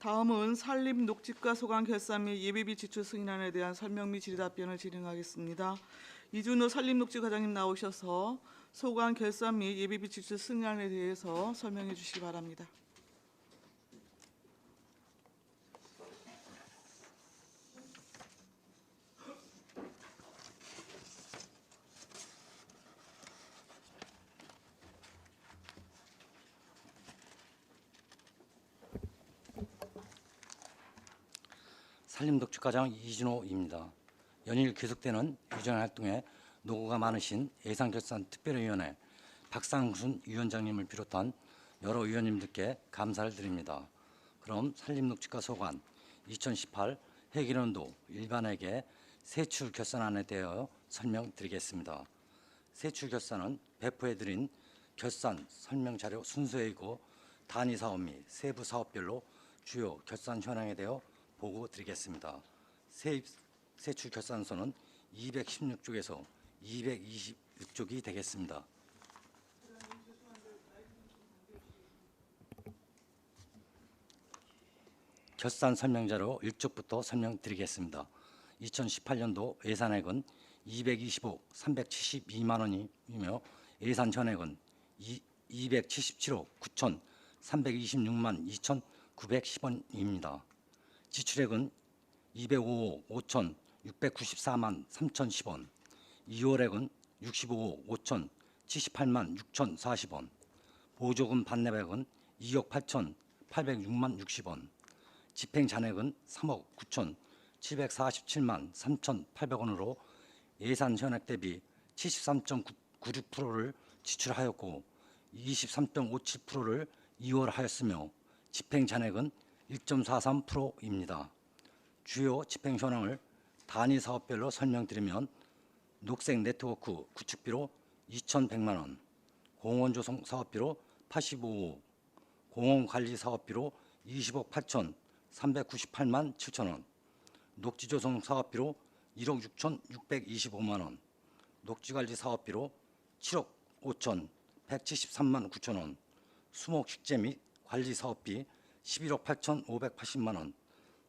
다음은 산림 녹지가 소관 결산 및 예비비 지출 승인안에 대한 설명 및 질의답변을 진행하겠습니다. 이준호 산림녹지과장님 나오셔서 소관 결산 및 예비비 지출 승인안에 대해서 설명해 주시기 바랍니다. 산림독지과장 이준호입니다. 연일 계속되는 유전 활동에 노고가 많으신 예산결산특별위원회 박상순 위원장님을 비롯한 여러 위원님들께 감사를 드립니다. 그럼 산림녹지과 소관 2018 해결연도 일반회계 세출 결산안에 대하여 설명드리겠습니다. 세출 결산은 배포해드린 결산 설명자료 순서이고 단위 사업 및 세부 사업별로 주요 결산 현황에 대하여 보고 드리겠습니다. 세출 결산서는 216쪽에서 226쪽이 되겠습니다. 결산 설명자료 1쪽부터 설명드리겠습니다. 2018년도 예산액은 225억 372만 원이며 예산 전액은 277억 9,326만 2,910원입니다. 지출액은 205억 5,694만 3,010원, 2월액은 65억 5,078만 6,040원, 보조금 반납액은 2억 8,806만 60원, 집행 잔액은 3억 9,747만 3,800원으로 예산 현액 대비 73.96%를 지출하였고 23.57%를 이월하였으며 집행 잔액은 1.43%입니다. 주요 집행 현황을 단위 사업별로 설명드리면 녹색 네트워크 구축비로 2,100만 원, 공원 조성 사업비로 85억, 공원 관리 사업비로 20억 8,398만 7천 원, 녹지 조성 사업비로 1억 6,625만 원, 녹지 관리 사업비로 7억 5,173만 9천 원, 수목 식재 및 관리 사업비 11억 8,580만 원,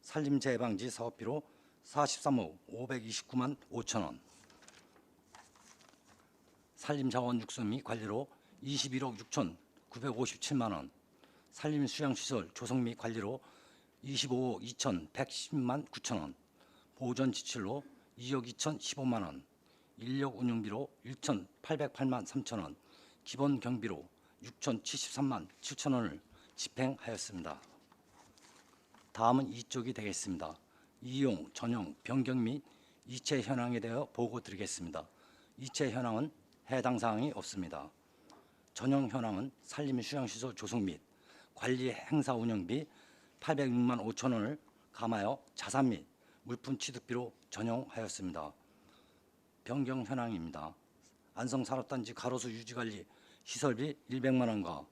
산림재해 방지 사업비로 43억 529만 5천 원, 산림자원 육수 및 관리로 21억 6,957만 원, 산림수양시설 조성 및 관리로 25억 2,110만 9천 원, 보존 지출로 2억 2,015만 원, 인력 운영비로 1,808만 3천 원, 기본 경비로 6,073만 7천 원을 집행하였습니다. 다음은 2쪽이 되겠습니다. 이용, 전용, 변경 및 이체 현황에 대하여 보고 드리겠습니다. 이체 현황은 해당 사항이 없습니다. 전용 현황은 산림수양시설 조성 및 관리 행사 운영비 806만 5천 원을 감하여 자산 및 물품 취득비로 전용하였습니다. 변경 현황입니다. 안성산업단지 가로수 유지관리 시설비 100만 원과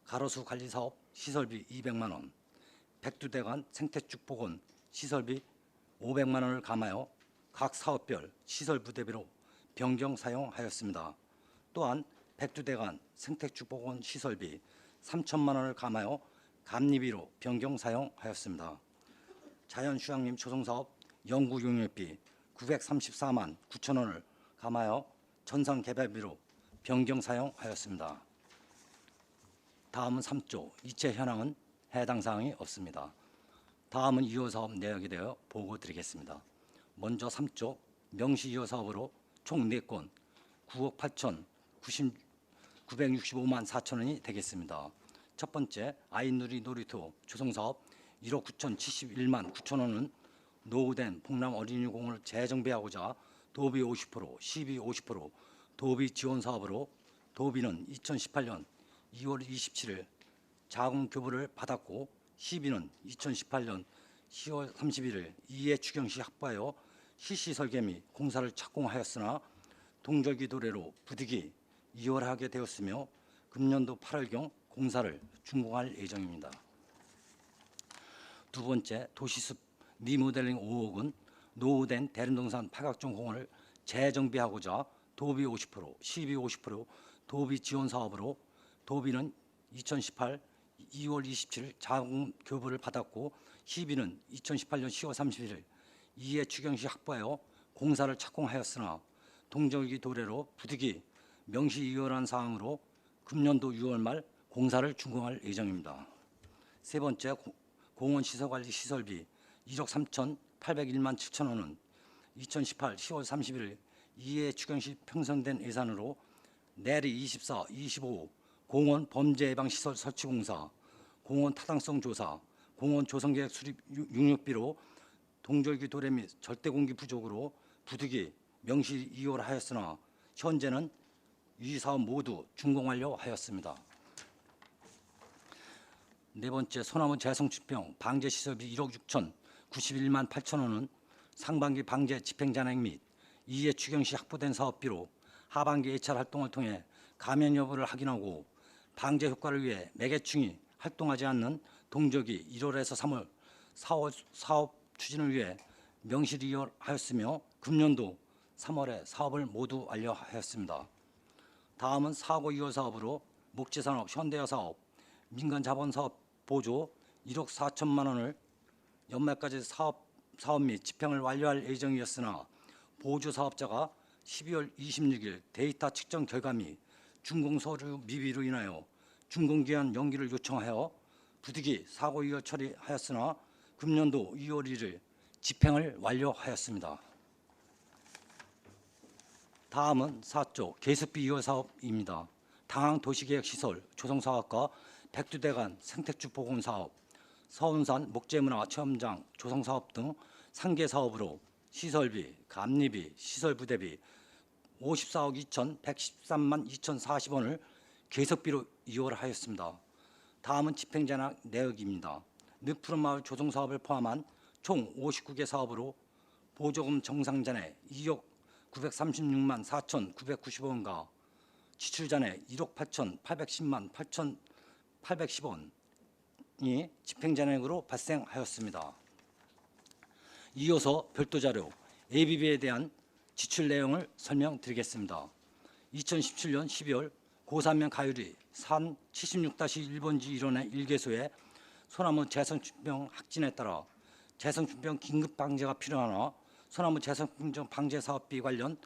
가로수 관리사업 시설비 200만 원, 백두대간 생태축 복원 시설비 500만 원을 감하여 각 사업별 시설 부대비로 변경 사용하였습니다. 또한 백두대간 생태축 복원 시설비 3천만 원을 감하여 감리비로 변경 사용하였습니다. 자연휴양림 조성사업 연구용역비 934만 9천 원을 감하여 전산개발비로 변경 사용하였습니다. 다음은 3조 이체 현황은 해당 사항이 없습니다. 다음은 2호 사업 내역에 대하여 보고 드리겠습니다. 먼저 3조 명시 2호 사업으로 총 4건 9억 8,965만 4천 원이 되겠습니다. 첫 번째 아이누리 놀이터 조성사업 1억 9,071만 9천 원은 노후된 봉남 어린이공원을 재정비하고자 도비 50%, 시비 50% 도비 지원 사업으로 도비는 2018년 2월 27일 자금 교부를 받았고 시비는 2018년 10월 31일 이해 추경 시 확보하여 실시 설계 및 공사를 착공하였으나 동절기 도래로 부득이 2월 하게 되었으며 금년도 8월경 공사를 준공할 예정입니다. 두 번째 도시숲 리모델링 5억은 노후된 대림동산 팔각정 공원을 재정비하고자 도비 50%, 시비 50% 도비 지원 사업으로 도비는 2018 2월 27일 자금 교부를 받았고 시비는 2018년 10월 31일 이해 추경 시 확보하여 공사를 착공하였으나 동절기 도래로 부득이 명시이월한 사항으로 금년도 6월 말 공사를 준공할 예정입니다. 세 번째, 공원 시설관리 시설비 1억 3,801만 7천 원은 2018 10월 30일 이해 추경 시 편성된 예산으로 내리 24, 25 공원 범죄 예방 시설 설치 공사, 공원 타당성 조사, 공원 조성계획 수립 용역비로 동절기 도래 및 절대 공기 부족으로 부득이 명시 이월하였으나 현재는 이 사업 모두 준공 완료하였습니다. 네 번째, 소나무 재성집행 방제 시설비 1억 6천 91만 8천 원은 상반기 방제 집행잔액 및 이해 추경 시 확보된 사업비로 하반기 예찰 활동을 통해 감면 여부를 확인하고 방제 효과를 위해 매개충이 활동하지 않는 동절기 1월에서 3월 사업 추진을 위해 명시를 이월하였으며 금년도 3월에 사업을 모두 완료하였습니다. 다음은 사고 이월 사업으로 목재산업, 현대화 사업, 민간 자본 사업 보조 1억 4천만 원을 연말까지 사업 및 집행을 완료할 예정이었으나 보조 사업자가 12월 26일 데이터 측정 결과 및 준공 서류 미비로 인하여 준공 기한 연기를 요청하여 부득이 사고 이월 처리하였으나 금년도 2월 1일 집행을 완료하였습니다. 다음은 4조 계습비 이월 사업입니다. 당항 도시계획시설 조성사업과 백두대간 생태주 복원사업, 서운산 목재문화 체험장 조성사업 등 3개 사업으로 시설비, 감리비, 시설부대비 54억 2,113만 2,040원을 계속비로 이월하였습니다. 다음은 집행잔액 내역입니다. 늪푸른마을 조성사업을 포함한 총 59개 사업으로 보조금 정상잔액 2억 936만 4,990원과 지출잔액 1억 8,810만 8,810원이 집행잔액으로 발생하였습니다. 이어서 별도 자료 ABB에 대한 지출 내용을 설명드리겠습니다. 2017년 12월 고산면 가율이 산 76-1번지 일원의 1개소에 소나무 재성충병 확진에 따라 재성충병 긴급 방제가 필요하나 소나무 재성충병 방제 사업비 관련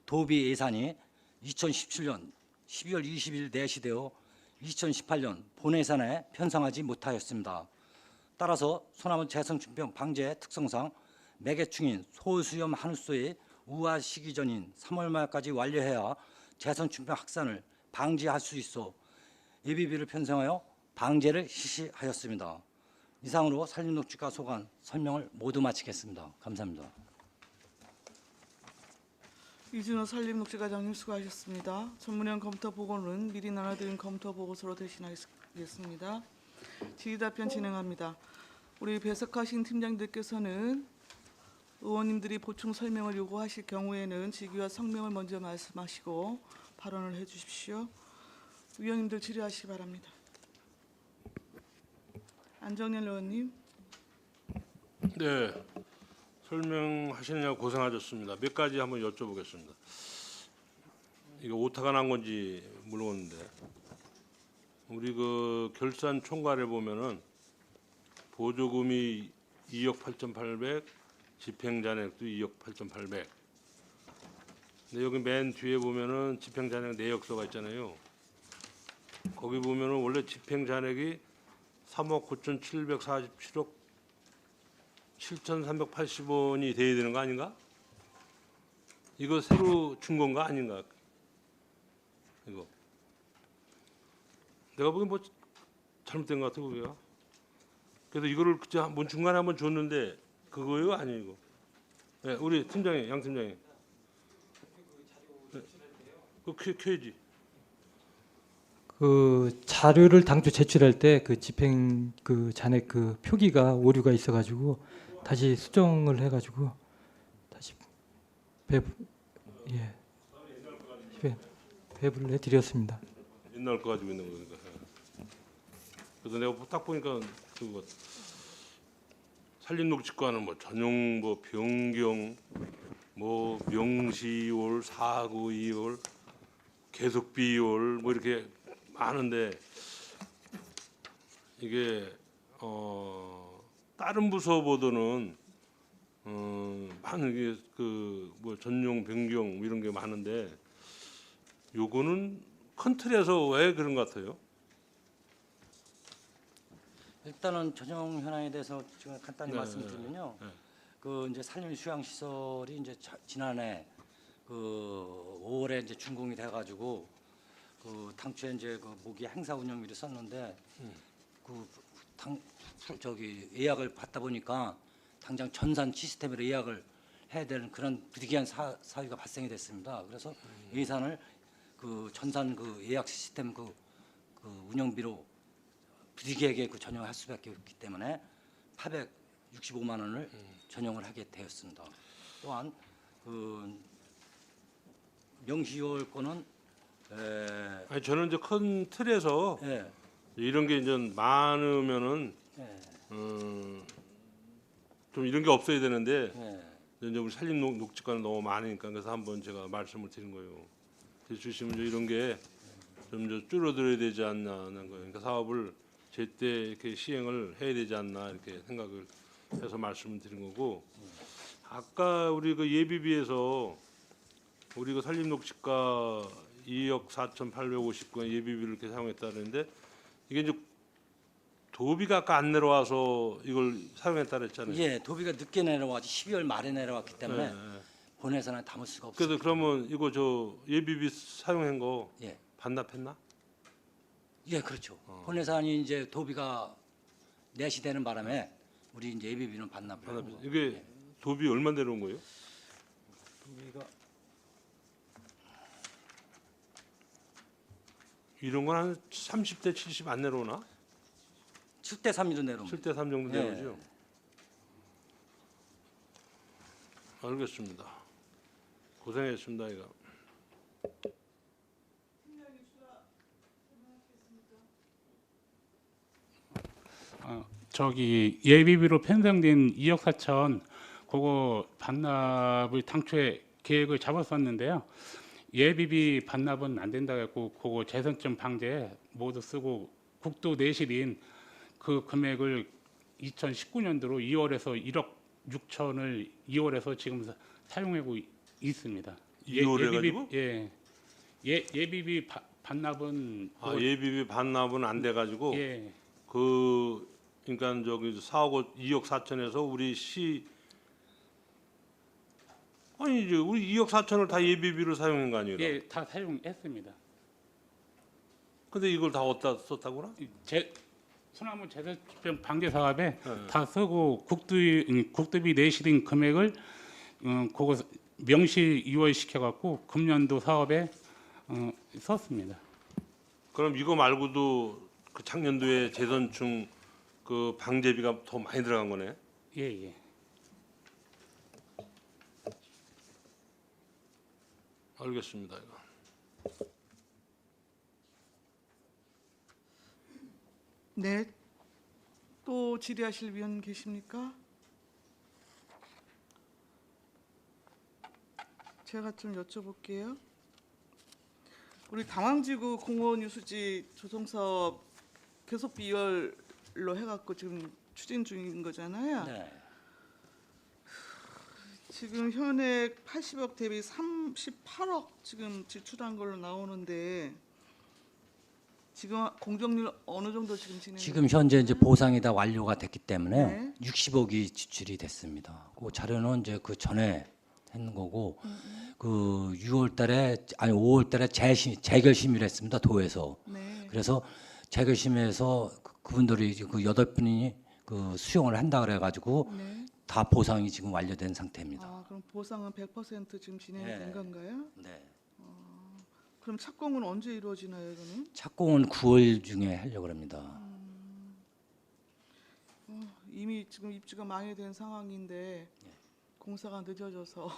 도비 예산이 2017년 12월 20일 내시되어 2018년 본 예산에 편성하지 못하였습니다. 따라서 소나무 재성충병 방제 특성상 매개충인 소수염 한우소의 우화 시기 전인 3월 말까지 완료해야 재성충병 확산을 방지할 수 있어 예비비를 편성하여 방제를 실시하였습니다. 이상으로 산림녹지과 소관 설명을 모두 마치겠습니다. 감사합니다. 이준호 산림녹지과장님 수고하셨습니다. 전문형 검토 보고는 미리 나눠드린 검토 보고서로 대신하겠습니다. 질의답변 진행합니다. 우리 배석하신 팀장님들께서는 의원님들이 보충 설명을 요구하실 경우에는 직위와 성명을 먼저 말씀하시고 발언을 해주십시오. 위원님들 질의하시기 바랍니다. 안정열 의원님. 네, 설명하시느냐고 고생하셨습니다. 몇 가지 한번 여쭤보겠습니다. 이거 오타가 난 건지 물어보는데 우리 그 결산 총괄에 보면은 보조금이 2억 8,800, 집행잔액도 2억 8,800. 근데 여기 맨 뒤에 보면은 집행잔액 내역서가 있잖아요. 거기 보면은 원래 집행잔액이 3억 9,747억 7,380원이 돼야 되는 거 아닌가? 이거 새로 준 건가 아닌가? 이거 내가 보기엔 뭐 잘못된 것 같아 그게가. 그래서 이거를 그때 뭐 중간에 한번 줬는데 그거요 아니에요 이거? 네, 우리 팀장님, 양 팀장님. 네. 그거 켜야지. 그 자료를 당초 제출할 때 그 집행 그 잔액 그 표기가 오류가 있어가지고 다시 수정을 해가지고 다시 배부를 해드렸습니다. 옛날 거 가지고 있는 거니까. 그래서 내가 딱 보니까 그거 산림녹지과는 뭐 전용 뭐 변경 뭐 명시월 사고 이월 계속비월 뭐 이렇게 많은데 이게 다른 부서보다는 많은 게 그 뭐 전용 변경 뭐 이런 게 많은데 요거는 큰 틀에서 왜 그런 것 같아요? 일단은 전용 현황에 대해서 제가 간단히 네, 말씀드리면요. 네. 그 이제 산림 수양 시설이 이제 지난해 그 5월에 이제 준공이 돼가지고 그 당초에 이제 그 모기 행사 운영비를 썼는데 저기 예약을 받다 보니까 당장 전산 시스템으로 예약을 해야 되는 그런 부득이한 사유가 발생이 됐습니다. 그래서 예산을 그 전산 그 예약 시스템 그 운영비로 부득이하게 그 전용할 수밖에 없기 때문에 865만 원을 전용을 하게 되었습니다. 또한 그 명시월 거는 아니 저는 이제 큰 틀에서 예, 이런 게 이제 많으면은 예, 좀 이런 게 없어야 되는데 예. 이제 우리 산림 녹지가는 너무 많으니까 그래서 한번 제가 말씀을 드린 거예요. 주시면 이제 이런 게 좀 줄어들어야 되지 않나는 거예요. 그러니까 사업을 제때 이렇게 시행을 해야 되지 않나 이렇게 생각을 해서 말씀을 드린 거고 아까 우리 그 예비비에서 우리 그 산림 녹지가 2억 4,859원 예비비를 이렇게 사용했다는데 이게 이제 도비가 아까 안 내려와서 이걸 사용했다 그랬잖아요. 예, 도비가 늦게 내려와서 12월 말에 내려왔기 때문에 네. 본회사는 담을 수가 없어요. 그래서 그러면 이거 저 예비비 사용한 거 예, 반납했나? 예, 그렇죠. 본회사는 이제 도비가 내시되는 바람에 우리 이제 예비비는 반납을 하고 반납했. 이게 도비 얼마 내려온 거예요? 도비가 이런 건 한 30대 70 안 내려오나? 7대 3으로 내려옵니다. 7대 3 정도 예. 내려오죠. 알겠습니다. 고생했습니다, 이거. 저기 예비비로 편성된 2억 4천 그거 반납을 당초에 계획을 잡았었는데요. 예비비 반납은 안 된다 했고 그거 재선점 방제 모두 쓰고 국도 내실인 그 금액을 2019년도로 2월에서 1억 6천을 2월에서 지금 사용하고 있습니다. 2월에 가지고? 예비비 반납은 예비비 반납은 안 돼 가지고 예. 그러니까 저기 4억 2억 4천에서 우리 시 아니 이제 우리 2억 4천을 다 예비비로 사용한 거 아니에요? 예, 다 사용했습니다. 근데 이걸 다 어디다 썼다고나? 소나무 재설병 방제 사업에 네. 다 쓰고 국도비 내실인 금액을 그거 명시 이월시켜 갖고 금년도 사업에 썼습니다. 그럼 이거 말고도 그 작년도에 재선충 그 방제비가 더 많이 들어간 거네. 예. 알겠습니다. 이거. 네. 또 질의하실 위원 계십니까? 제가 좀 여쭤볼게요. 우리 당황지구 공원 유수지 조성사업 계속 비열로 해갖고 지금 추진 중인 거잖아요. 네. 지금 현액 80억 대비 38억 지금 지출한 걸로 나오는데 지금 공정률 어느 정도 지금 진행? 지금 현재 이제 보상이 다 완료가 됐기 때문에 네. 60억이 지출이 됐습니다. 그 자료는 이제 그 전에 했는 거고 그 6월달에 아니 5월달에 재결심을 했습니다 도에서. 네. 그래서 재결심에서 그분들이 그 8분이 그 수용을 한다 그래가지고 네. 다 보상이 지금 완료된 상태입니다. 아, 그럼 보상은 100% 지금 진행이 네. 된 건가요? 네. 그럼 착공은 언제 이루어지나요, 그러면? 착공은 9월 중에 하려고 합니다. 이미 지금 입주가 망해된 상황인데 공사가 늦어져서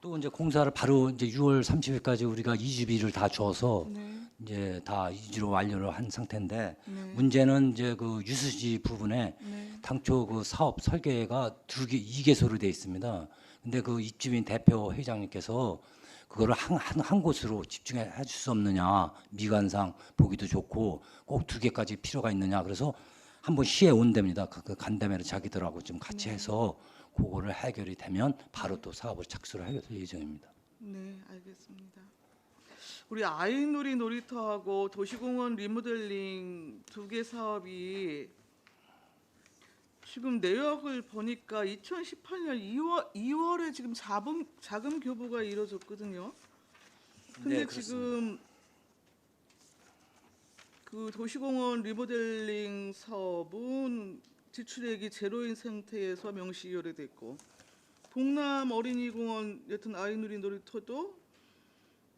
또 이제 공사를 바로 이제 6월 30일까지 우리가 이주비를 다 줘서 네. 이제 다 이주로 완료를 한 상태인데 네. 문제는 이제 그 유수지 부분에 네. 당초 그 사업 설계가 2개소로 돼 있습니다. 근데 그 입주민 대표 회장님께서 그거를 한 곳으로 집중해 줄 수 없느냐. 미관상 보기도 좋고 꼭 2개까지 필요가 있느냐. 그래서 한번 시에 온답니다. 그 간담회를 자기들하고 좀 같이 해서 그거를 해결이 되면 바로 또 사업을 착수를 할 예정입니다. 네, 알겠습니다. 우리 아이누리 놀이터하고 도시공원 리모델링 2개 사업이 지금 내역을 보니까 2018년 2월에 지금 자금 교부가 이루어졌거든요. 근데 네, 그렇습니다. 지금 그 도시공원 리모델링 사업은 지출액이 제로인 상태에서 명시 이월됐고, 동남 어린이공원 여튼 아이누리 놀이터도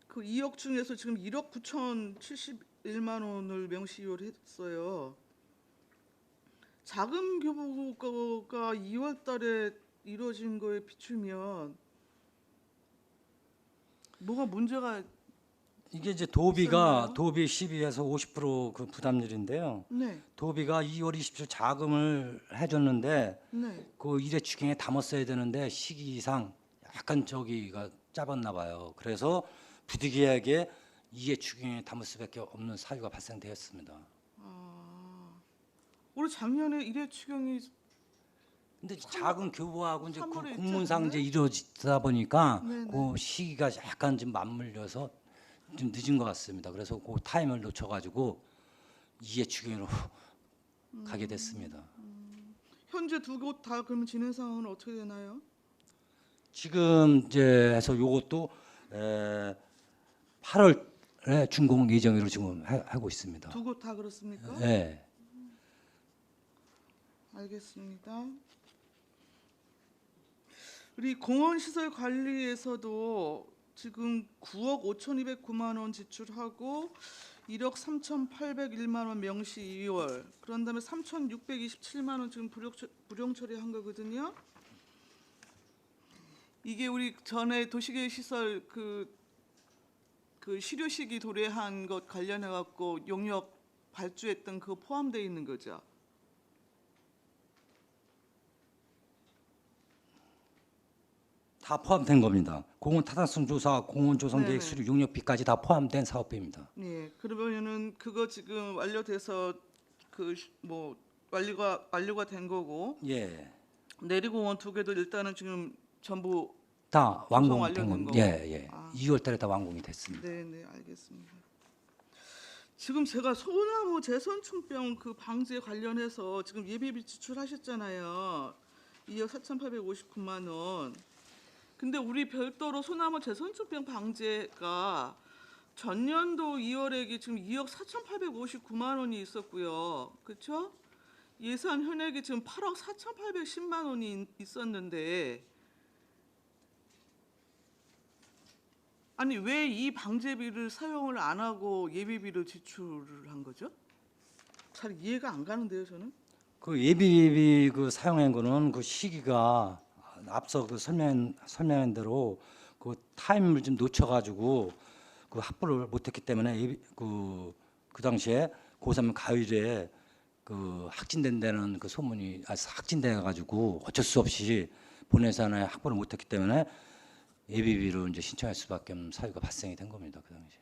그 2억 중에서 지금 1억 9,071만 원을 명시 이월했어요. 자금 교부가 2월 달에 이루어진 거에 비추면 뭐가 문제가 이게 이제 있었나요? 도비 12에서 50%그 부담률인데요. 네, 도비가 2월 27일 자금을 해줬는데 네. 그 일회 추경에 담았어야 되는데 시기상 약간 저기가 짧았나 봐요. 그래서 부득이하게 2회 추경에 담을 수밖에 없는 사유가 발생되었습니다. 올해 작년에 1회 추경이 근데 자금 교부하고 이제 그 3월에 있지 공문상 이제 않나요? 이루어지다 보니까 네네. 그 시기가 약간 좀 맞물려서 좀 늦은 것 같습니다. 그래서 그 타임을 놓쳐가지고 2회 추경으로 가게 됐습니다. 현재 2곳 다 그러면 진행 상황은 어떻게 되나요? 지금 이제 해서 요것도 8월에 준공 예정으로 지금 하고 있습니다. 2곳 다 그렇습니까? 네. 알겠습니다. 우리 공원시설 관리에서도 지금 9억 5,209만 원 지출하고 1억 3,801만 원 명시 2월, 그런 다음에 3,627만 원 지금 불용 처리한 거거든요. 이게 우리 전에 도시계획 시설 그 실효 시기 도래한 것 관련해 갖고 용역 발주했던 그거 포함되어 있는 거죠. 다 포함된 겁니다. 공원 타당성 조사, 공원 조성 계획 네네. 수립, 용역비까지 다 포함된 사업비입니다. 예, 그러면은 그거 지금 완료돼서 그 뭐 완료가 된 거고, 예. 내리공원 2개도 일단은 지금 전부 다 조성 완공된 완료된 겁니다. 거고. 예, 예. 아. 2월 달에 다 완공이 됐습니다. 네, 네, 알겠습니다. 지금 제가 소나무 재선충병 그 방제 관련해서 지금 예비비 지출하셨잖아요. 2억 4,859만 원. 근데 우리 별도로 소나무 재선충병 방제가 전년도 2월액이 지금 2억 4,859만 원이 있었고요. 그렇죠? 예산 현액이 지금 8억 4,810만 원이 있었는데, 아니 왜 이 방제비를 사용을 안 하고 예비비를 지출을 한 거죠? 잘 이해가 안 가는데요, 저는. 그 예비비 그 사용한 거는 그 시기가 앞서 그 설명한 대로 그 타임을 좀 놓쳐가지고 그 확보를 못했기 때문에 그 당시에 고3 가을에 그 확진된다는 그 소문이 확진돼가지고 어쩔 수 없이 본예산에 확보를 못했기 때문에 예비비로 이제 신청할 수밖에 없는 사유가 발생이 된 겁니다. 그 당시에.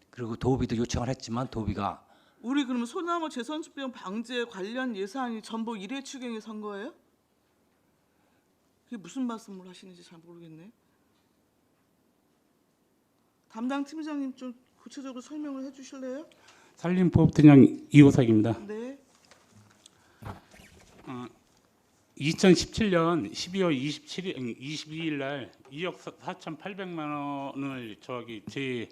그리고 도비도 요청을 했지만 도비가 우리 그러면 소나무 재선충병 방제 관련 예산이 전부 1회 추경에 선 거예요? 그게 무슨 말씀을 하시는지 잘 모르겠네. 담당 팀장님 좀 구체적으로 설명을 해주실래요? 산림보호팀장 이호석입니다. 네. 2017년 12월 22일 날 2억 4,800만 원을 제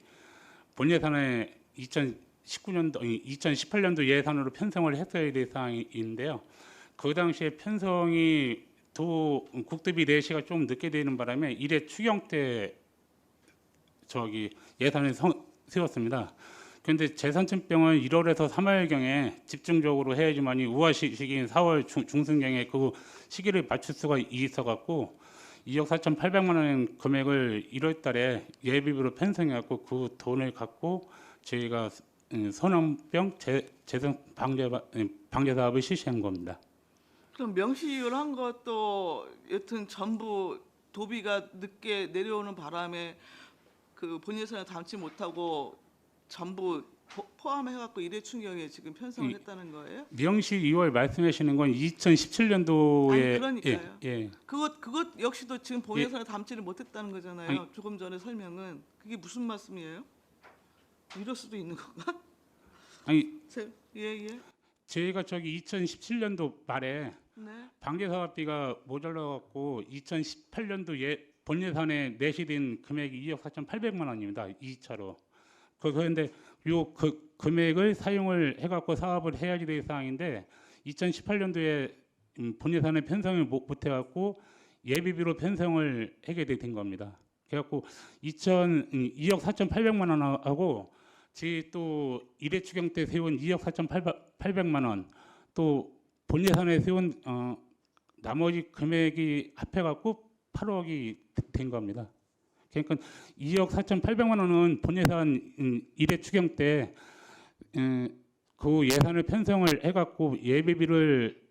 본예산에 2018년도 예산으로 편성을 했어야 될 사항인데요. 그 당시에 편성이 국토비 내시가 좀 늦게 되는 바람에 1회 추경 때 예산을 세웠습니다. 그런데 재선충병은 1월에서 3월경에 집중적으로 해야지만이 우화 시기인 4월 중순경에 그 시기를 맞출 수가 있어갖고 2억 4,800만 원 금액을 1월달에 예비비로 편성해갖고 그 돈을 갖고 저희가 소나무병 재선 방제 사업을 실시한 겁니다. 그럼 명시를 한 것도 여튼 전부 도비가 늦게 내려오는 바람에 그 본 예산을 담지 못하고 전부 포함해갖고 일회 충격에 지금 편성을 했다는 거예요? 명시 2월 말씀하시는 건 2017년도에 아니, 그러니까요. 예. 그것 역시도 지금 본 예. 예산을 담지를 못했다는 거잖아요. 아니. 조금 전에 설명은 그게 무슨 말씀이에요? 이럴 수도 있는 건가? 아니 예. 저희가 저기 2017년도 말에 네. 방제 사업비가 모자라 갖고 2018년도에 본 예산에 내시된 금액이 2억 4,800만 원입니다. 2차로. 그런데 요 금액을 사용을 해갖고 사업을 해야지 될 사항인데 2018년도에 본 예산에 편성을 못 해갖고 예비비로 편성을 하게 된 겁니다. 그래갖고 2억 4,800만 원하고 또 일회 추경 때 세운 2억 4,800만 원, 또 본 예산에 세운 나머지 금액이 합해갖고 8억이 된 겁니다. 그러니까 2억 4,800만 원은 본 예산 일회 추경 때 그 예산을 편성을 해갖고 예비비를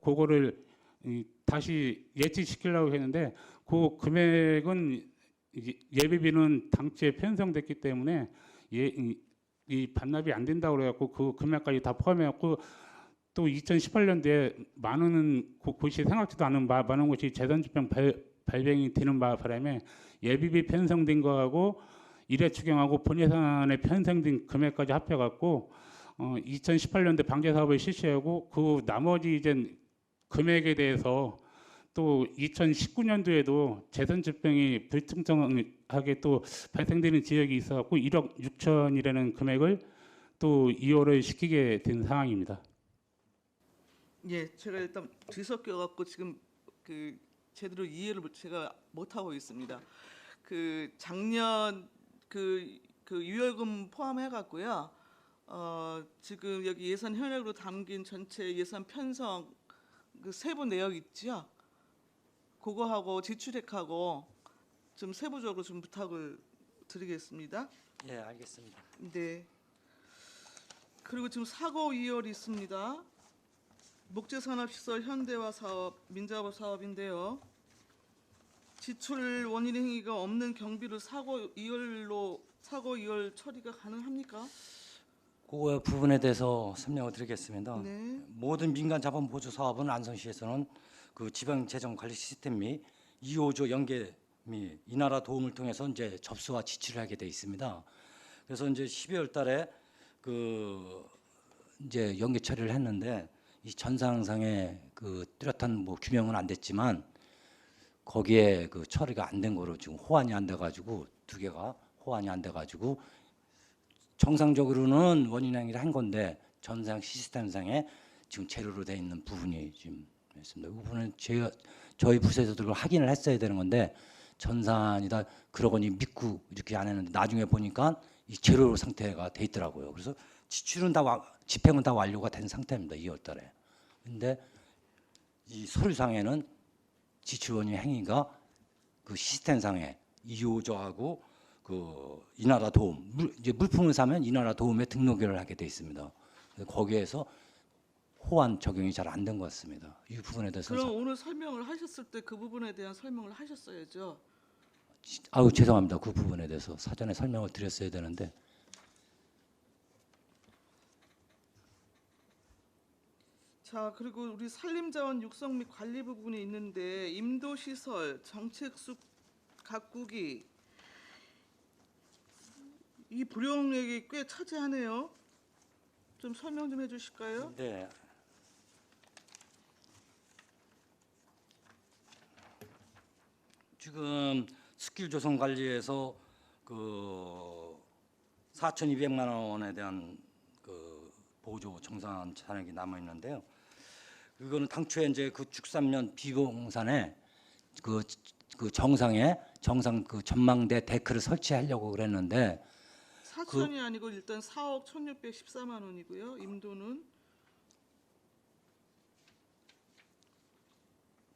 그거를 다시 예치시키려고 했는데 그 금액은 예비비는 당시에 편성됐기 때문에 이 반납이 안 된다고 그래갖고 그 금액까지 다 포함해갖고 또 2018년도에 많은 곳이 생각지도 않은 많은 곳이 재산집행 발병이 되는 바람에 예비비 편성된 거하고 일회 추경하고 본 예산에 편성된 금액까지 합해갖고 2018년도에 방제 사업을 실시하고 그 나머지 이제 금액에 대해서 또 2019년도에도 재산 집행이 불특정하게 또 발생되는 지역이 있어갖고 1억 6천이라는 금액을 또 이월을 시키게 된 상황입니다. 예, 제가 일단 뒤섞여 갖고 지금 그 제대로 이해를 제가 못 하고 있습니다. 그 작년 그 유월금 포함해 갖고요. 지금 여기 예산 현역으로 담긴 전체 예산 편성 그 세부 내역 있죠? 그거하고 지출액하고 좀 세부적으로 좀 부탁을 드리겠습니다. 예, 알겠습니다. 네. 그리고 지금 사고 2월 있습니다. 목재산업시설 현대화 사업, 민자업 사업인데요. 지출 원인 행위가 없는 경비로 사고 2월 처리가 가능합니까? 그 부분에 대해서 설명을 드리겠습니다. 네. 모든 민간 자본 보조 사업은 안성시에서는 그 지방 재정 관리 시스템 및 2호조 연계 및 이 나라 도움을 통해서 이제 접수와 지출을 하게 돼 있습니다. 그래서 이제 12월 달에 그 이제 연계 처리를 했는데 이 전상상의 그 뚜렷한 뭐 규명은 안 됐지만 거기에 그 처리가 안 된 거로 지금 호환이 안 돼 가지고 두 개가 호환이 안 돼 가지고 정상적으로는 원인 행위를 한 건데 전상 시스템상에 지금 재료로 돼 있는 부분이 지금 있습니다. 이 부분은 저희 부서에서도 그걸 확인을 했어야 되는 건데 전산이다 그러거니 믿고 이렇게 안 했는데 나중에 보니까 이 재료 상태가 돼 있더라고요. 그래서 지출은 집행은 다 완료가 된 상태입니다. 2월달에. 근데 이 서류상에는 지출원인 행위가 그 시스템상에 이호저하고 그 이나라 도움 이제 물품을 사면 이나라 도움에 등록을 하게 돼 있습니다. 거기에서 호환 적용이 잘 안 된 것 같습니다. 이 부분에 대해서 그럼 오늘 설명을 하셨을 때 그 부분에 대한 설명을 하셨어야죠. 아유 죄송합니다. 그 부분에 대해서 사전에 설명을 드렸어야 되는데 자, 그리고 우리 산림자원 육성 및 관리 부분이 있는데 임도시설, 정책숙 가꾸기 이 불용액이 꽤 차지하네요. 좀 설명 좀 해주실까요? 네. 지금 스킬 조성 관리에서 그 4,200만 원에 대한 그 보조 정산 잔액이 남아 있는데요. 그거는 당초에 이제 그 축산면 비봉산에 그 정상 그 전망대 데크를 설치하려고 그랬는데 4천이 아니고 일단 4억 1,614만 원이고요. 임도는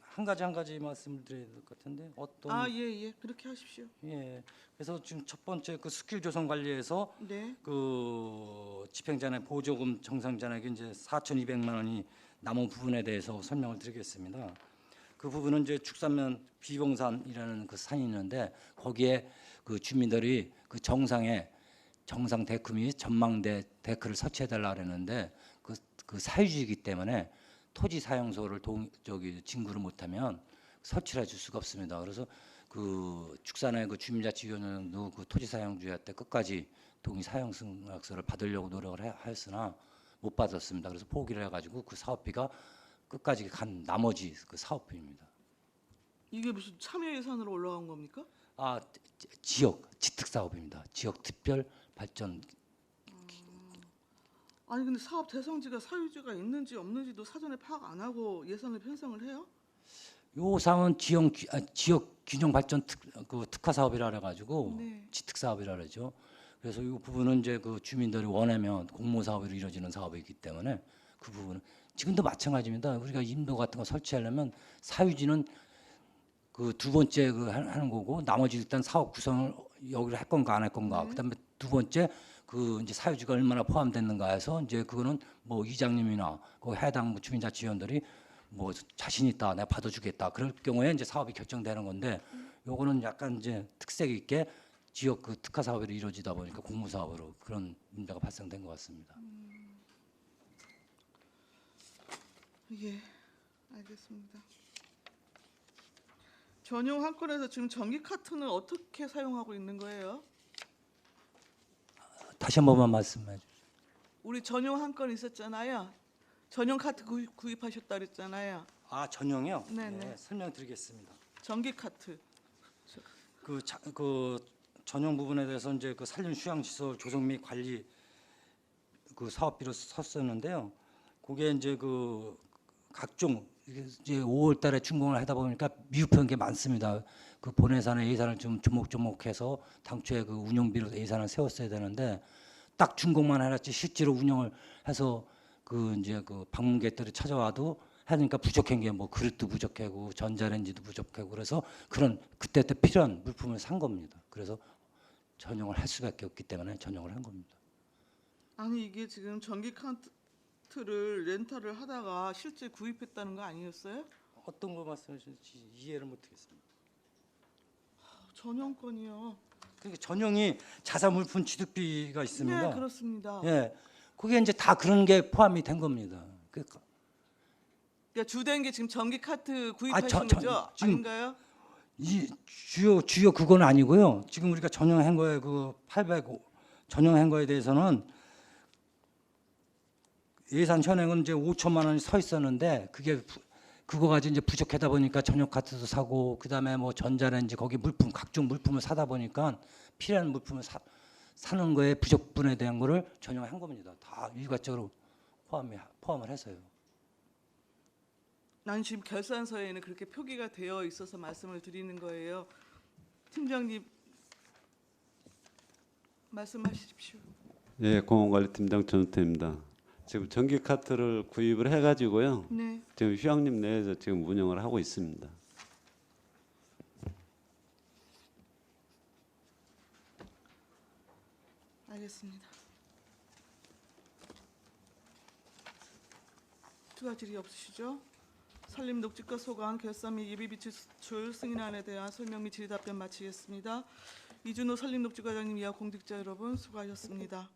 한 가지 말씀을 드려야 될 것 같은데 어떤 예, 그렇게 하십시오. 예. 그래서 지금 첫 번째 그 스킬 조성 관리에서 네. 그 집행잔액 보조금 정상 잔액이 이제 4,200만 원이 남은 부분에 대해서 설명을 드리겠습니다. 그 부분은 이제 축산면 비봉산이라는 그 산이 있는데 거기에 그 주민들이 그 정상 데크 및 전망대 데크를 설치해달라 그랬는데 그 사유지이기 때문에 토지 사용소를 진구를 못하면 설치를 해줄 수가 없습니다. 그래서 그 축산의 그 주민자치위원회도 그 토지 사용주의한테 끝까지 동의 사용 승낙서를 받으려고 노력을 하였으나 못 받았습니다. 그래서 포기를 해가지고 그 사업비가 끝까지 간 나머지 그 사업비입니다. 이게 무슨 참여 예산으로 올라간 겁니까? 아, 지역 지특 사업입니다. 지역 특별 발전. 아니 근데 사업 대상지가 사유지가 있는지 없는지도 사전에 파악 안 하고 예산을 편성을 해요? 요 사업은 지역 균형 발전 특화 사업이라 그래가지고 네. 지특 사업이라 그러죠. 그래서 이 부분은 이제 그 주민들이 원하면 공모 사업으로 이루어지는 사업이기 때문에 그 부분은 지금도 마찬가지입니다. 우리가 인도 같은 거 설치하려면 사유지는 그 두 번째 그 하는 거고 나머지 일단 사업 구성을 여기를 할 건가 안 할 건가. 네. 그다음에 두 번째 그 이제 사유지가 얼마나 포함됐는가 해서 이제 그거는 뭐 이장님이나 그 해당 주민자치위원들이 뭐 자신 있다, 내가 받아주겠다. 그럴 경우에 이제 사업이 결정되는 건데, 요거는 약간 이제 특색 있게 지역 그 특화 사업으로 이루어지다 보니까 공무 사업으로 그런 문제가 발생된 것 같습니다. 예, 알겠습니다. 전용 한 건에서 지금 전기 카트는 어떻게 사용하고 있는 거예요? 다시 한 번만 말씀해 주세요. 우리 전용 한 건 있었잖아요. 전용 카트 구입하셨다 그랬잖아요. 아, 전용이요? 네네. 설명드리겠습니다. 전기 카트. 그 전용 부분에 대해서 이제 그 산림 휴양 시설 조성 및 관리 그 사업비로 썼었는데요. 그게 이제 그 각종 이제 5월달에 준공을 하다 보니까 미흡한 게 많습니다. 그 본 예산에 예산을 좀 조목조목해서 당초에 그 운영비로 예산을 세웠어야 되는데 딱 준공만 해놨지 실제로 운영을 해서 그 이제 그 방문객들이 찾아와도 하니까 부족한 게 뭐 그릇도 부족하고 전자레인지도 부족하고 그래서 그런 그때 필요한 물품을 산 겁니다. 그래서 전용을 할 수밖에 없기 때문에 전용을 한 겁니다. 아니 이게 지금 전기 카트를 렌탈을 하다가 실제 구입했다는 거 아니었어요? 어떤 거 말씀하시는지 이해를 못하겠습니다. 전용 건이요. 그러니까 전용이 자사 물품 취득비가 있습니다. 네, 그렇습니다. 예, 그게 이제 다 그런 게 포함이 된 겁니다. 그러니까 그러니까 주된 게 지금 전기 카트 아, 구입하신 거죠? 지금 아닌가요? 이 주요 그건 아니고요. 지금 우리가 전용한 거에 그 805 전용한 거에 대해서는 예산 현행은 이제 5천만 원이 서 있었는데 그거 가지고 이제 부족하다 보니까 전용 카트도 사고 그다음에 뭐 전자레인지 거기 물품 각종 물품을 사다 보니까 필요한 물품을 사는 거에 부족분에 대한 거를 전용한 겁니다. 다 일괄적으로 포함을 해서요. 난 지금 결산서에는 그렇게 표기가 되어 있어서 말씀을 드리는 거예요. 팀장님 말씀하십시오. 예, 공원관리팀장 전우태입니다. 지금 전기 카트를 구입을 해가지고요. 네. 지금 휴양림 내에서 지금 운영을 하고 있습니다. 알겠습니다. 추가 질의 없으시죠? 산림 녹지과 소관 결산 및 예비비 지출 승인안에 대한 설명 및 질의 답변 마치겠습니다. 이준호 산림녹지과장님 이하 공직자 여러분 수고하셨습니다.